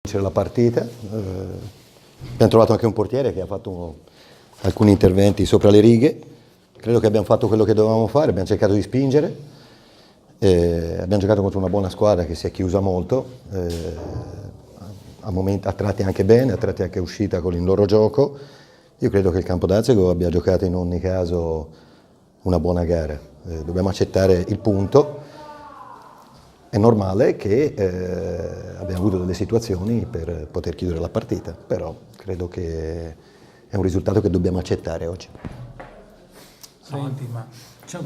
vincere la partita. Abbiamo trovato anche un portiere che ha fatto alcuni interventi sopra le righe. Credo che abbiamo fatto quello che dovevamo fare, abbiamo cercato di spingere. Abbiamo giocato contro una buona squadra che si è chiusa molto, a tratti anche bene, a tratti anche uscita con il loro gioco. Io credo che il Campo d'Azego abbia giocato in ogni caso una buona gara. Dobbiamo accettare il punto. È normale che abbiamo avuto delle situazioni per poter chiudere la partita, però credo che è un risultato che dobbiamo accettare oggi. Senti, ma c'è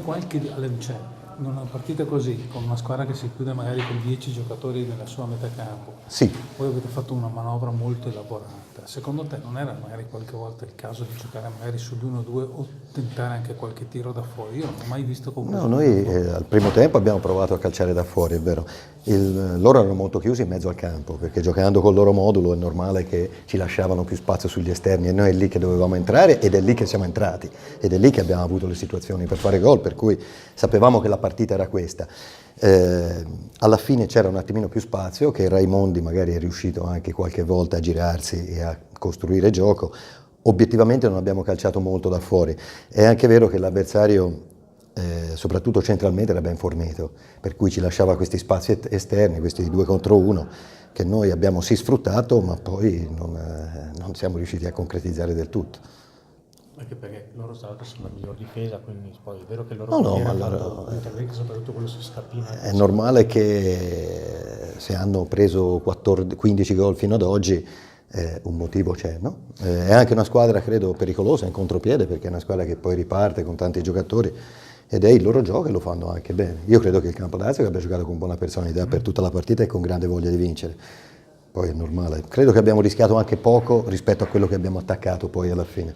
in una partita così, con una squadra che si chiude magari con 10 giocatori nella sua metà campo, Sì. voi avete fatto una manovra molto elaborata, secondo te non era magari qualche volta il caso di giocare magari sugli 1-2 o tentare anche qualche tiro da fuori? Io non ho mai visto comunque. No, noi al primo tempo abbiamo provato a calciare da fuori, è vero. Loro erano molto chiusi in mezzo al campo, perché giocando col loro modulo è normale che ci lasciavano più spazio sugli esterni e noi è lì che dovevamo entrare ed è lì che siamo entrati ed è lì che abbiamo avuto le situazioni per fare gol, per cui sapevamo che la partita era questa. Alla fine c'era un attimino più spazio, che Raimondi magari è riuscito anche qualche volta a girarsi e a costruire gioco. Obiettivamente non abbiamo calciato molto da fuori. È anche vero che l'avversario, soprattutto centralmente, era ben fornito, per cui ci lasciava questi spazi esterni, questi 2 contro 1, che noi abbiamo sì sfruttato, ma poi non siamo riusciti a concretizzare del tutto. Anche perché loro stavano facendo la miglior difesa, quindi poi è vero che loro ma fanno interventi, soprattutto quello su Scarpina. È normale che se hanno preso 15 gol fino ad oggi, un motivo c'è, no? È anche una squadra, credo, pericolosa in contropiede, perché è una squadra che poi riparte con tanti giocatori ed è il loro gioco e lo fanno anche bene. Io credo che il Campo d'Azego abbia giocato con buona personalità per tutta la partita e con grande voglia di vincere. Poi è normale. Credo che abbiamo rischiato anche poco rispetto a quello che abbiamo attaccato poi alla fine.